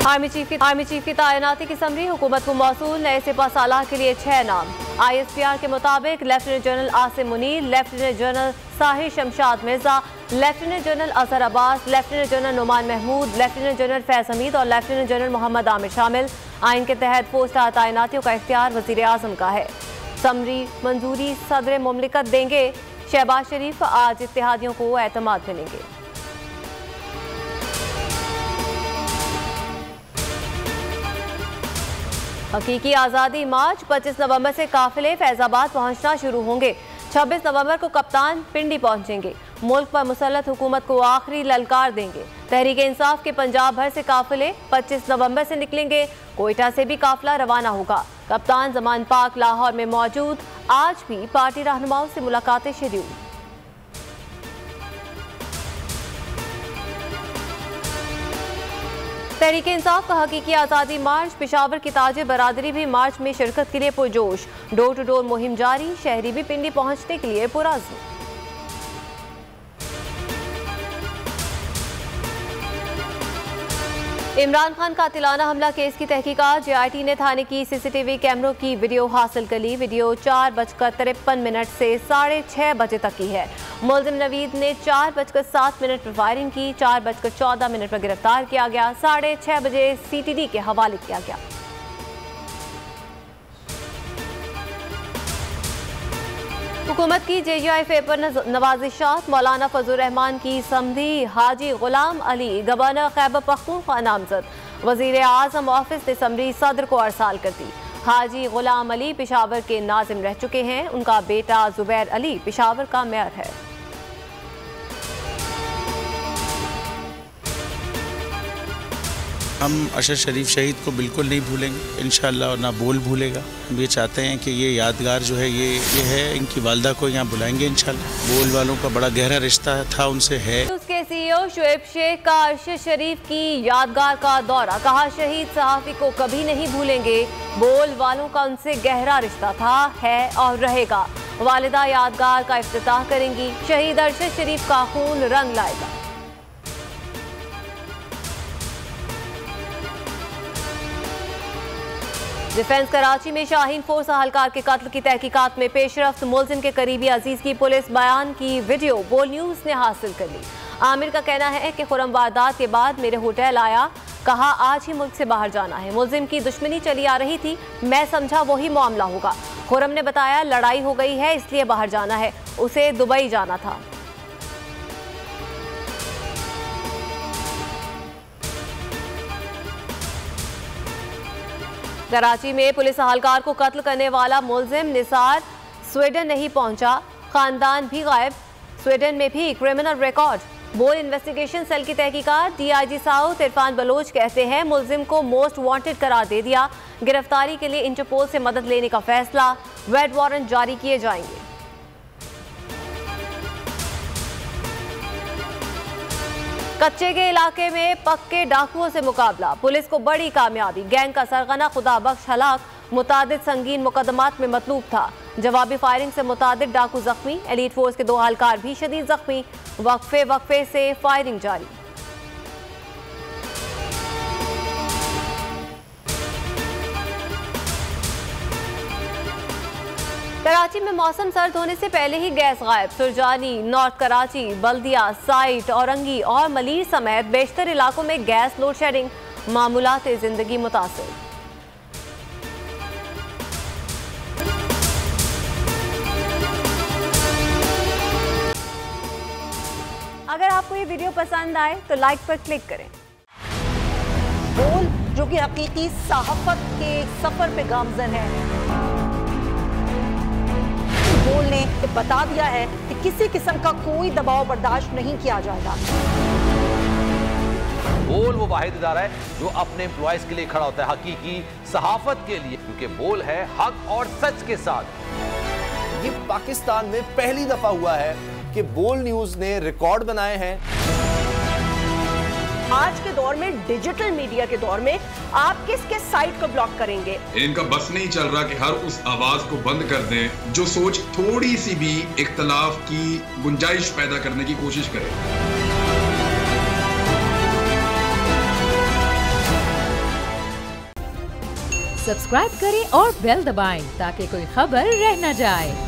Army chief की तैनाती की समरी, हुकूमत को मौसूल नए सिपह सालार के लिए 6 नाम। ISPR के मुताबिक lieutenant general Asim Munir, lieutenant general Sahir Shamshad Mirza, lieutenant general Azhar Abbas, lieutenant general Numan Mahmood, lieutenant general Faiz Hameed और लेफ्टिनेंट जनरल मोहम्मद आमिर शामिल। आइन के तहत पोस्टा तैनातियों का इख्तियार वजीर आजम का है। समरी मंजूरी सदर मुमलिकत देंगे। शहबाज शरीफ आज इत्तेहादियों को एतमाद मिलेंगे। हकीकी आज़ादी मार्च 25 नवंबर से काफिले फैजाबाद पहुंचना शुरू होंगे। 26 नवंबर को कप्तान पिंडी पहुंचेंगे। मुल्क पर मुसल्लत हुकूमत को आखिरी ललकार देंगे। तहरीक इंसाफ के पंजाब भर से काफिले 25 नवंबर से निकलेंगे। कोयटा से भी काफिला रवाना होगा। कप्तान जमान पाक लाहौर में मौजूद। आज भी पार्टी रहनुमाओं से मुलाकातें शेड्यूल। तहरीक इंसाफ का हकीकी आज़ादी मार्च। पेशावर की ताजिर बरादरी भी मार्च में शिरकत के लिए पुरजोश। डोर टू डोर मुहिम जारी। शहरी भी पिंडी पहुंचने के लिए पुराज़्म। इमरान खान कातिलाना हमला केस की तहकीकात। JIT ने थाने की CCTV कैमरों की वीडियो हासिल कर ली। वीडियो 4:53 से 6:30 बजे तक की है। मुल्जिम नवीद ने 4:07 पर फायरिंग की। 4:14 पर गिरफ्तार किया गया। 6:30 बजे CTD के हवाले किया गया। हुकूमत की JUIF पर नवाजिशात। मौलाना फजल रहमान की समधी हाजी गुलाम अली गवर्नर खैबर पख्तूनख्वा नामजद। वजीर आजम ऑफिस ने समरी सदर को अरसाल कर दी। हाजी गुलाम अली पेशावर के नाजिम रह चुके हैं। उनका बेटा जुबैर अली पेशावर का मेयर है। हम अशर शरीफ शहीद को बिल्कुल नहीं भूलेंगे इंशाअल्लाह, और ना बोल भूलेगा। हम ये चाहते हैं कि ये यादगार जो है ये है, इनकी वालदा को यहाँ बुलाएंगे इंशाअल्लाह। बोल वालों का बड़ा गहरा रिश्ता था उनसे है। उसके CEO शुएब शेख का अरशद शरीफ की यादगार का दौरा। कहा शहीद सहाफ़ी को कभी नहीं भूलेंगे। बोल वालों का उनसे गहरा रिश्ता था, है और रहेगा। वालिदा यादगार का इफ्तिताह करेंगी। शहीद अरशद शरीफ का खून रंग लाएगा। डिफेंस कराची में शाहीन फोर्स अहलकार के कत्ल की तहकीकात में पेशरफ्त। मुलजिम के करीबी अजीज की पुलिस बयान की वीडियो बोल न्यूज ने हासिल कर ली। आमिर का कहना है कि खुरम वारदात के बाद मेरे होटल आया, कहा आज ही मुल्क से बाहर जाना है। मुलजिम की दुश्मनी चली आ रही थी, मैं समझा वही मामला होगा। खुरम ने बताया लड़ाई हो गई है इसलिए बाहर जाना है, उसे दुबई जाना था। कराची में पुलिस अहलकार को कत्ल करने वाला मुलजिम निसार स्वीडन नहीं पहुंचा। खानदान भी गायब। स्वीडन में भी क्रिमिनल रिकॉर्ड। बोल इन्वेस्टिगेशन सेल की तहकीकात। DIG साउथ इरफान बलोच कहते हैं मुलजिम को मोस्ट वांटेड करार दे दिया। गिरफ्तारी के लिए इंटरपोल से मदद लेने का फैसला। रेड वारंट जारी किए जाएंगे। कच्चे के इलाके में पक्के डाकुओं से मुकाबला। पुलिस को बड़ी कामयाबी। गैंग का सरगना खुदा बख्श हलाक। मुतादिद संगीन मुकदमात में मतलूब था। जवाबी फायरिंग से मुतादिद डाकू जख्मी। एलीट फोर्स के 2 अहलकार भी शदीद जख्मी। वक्फे से फायरिंग जारी। कराची में मौसम सर्द होने से पहले ही गैस गायब। सुरजानी, नॉर्थ कराची, बल्दिया, साइट, औरंगी और मलीर समेत बेशतर इलाकों में गैस लोड शेडिंग। मामूलात जिंदगी मुतासिर। अगर आपको ये वीडियो पसंद आए तो लाइक पर क्लिक करें। बोल जो कि हकीकी सहाफत के सफर पे गामजन है। बोल ने बता दिया है कि किसी किस्म का कोई दबाव बर्दाश्त नहीं किया जाएगा। बोल वो वाहिद इदारा है जो अपने एम्प्लॉयज के लिए खड़ा होता है, हकीकी सहाफत के लिए, क्योंकि बोल है हक और सच के साथ। ये पाकिस्तान में पहली दफा हुआ है कि बोल न्यूज ने रिकॉर्ड बनाए हैं। आज के दौर में, डिजिटल मीडिया के दौर में, आप किस किस साइट को ब्लॉक करेंगे? इनका बस नहीं चल रहा कि हर उस आवाज को बंद कर दें जो सोच थोड़ी सी भी इख्तलाफ की गुंजाइश पैदा करने की कोशिश करे। सब्सक्राइब करें और बेल दबाएं ताकि कोई खबर रह न जाए।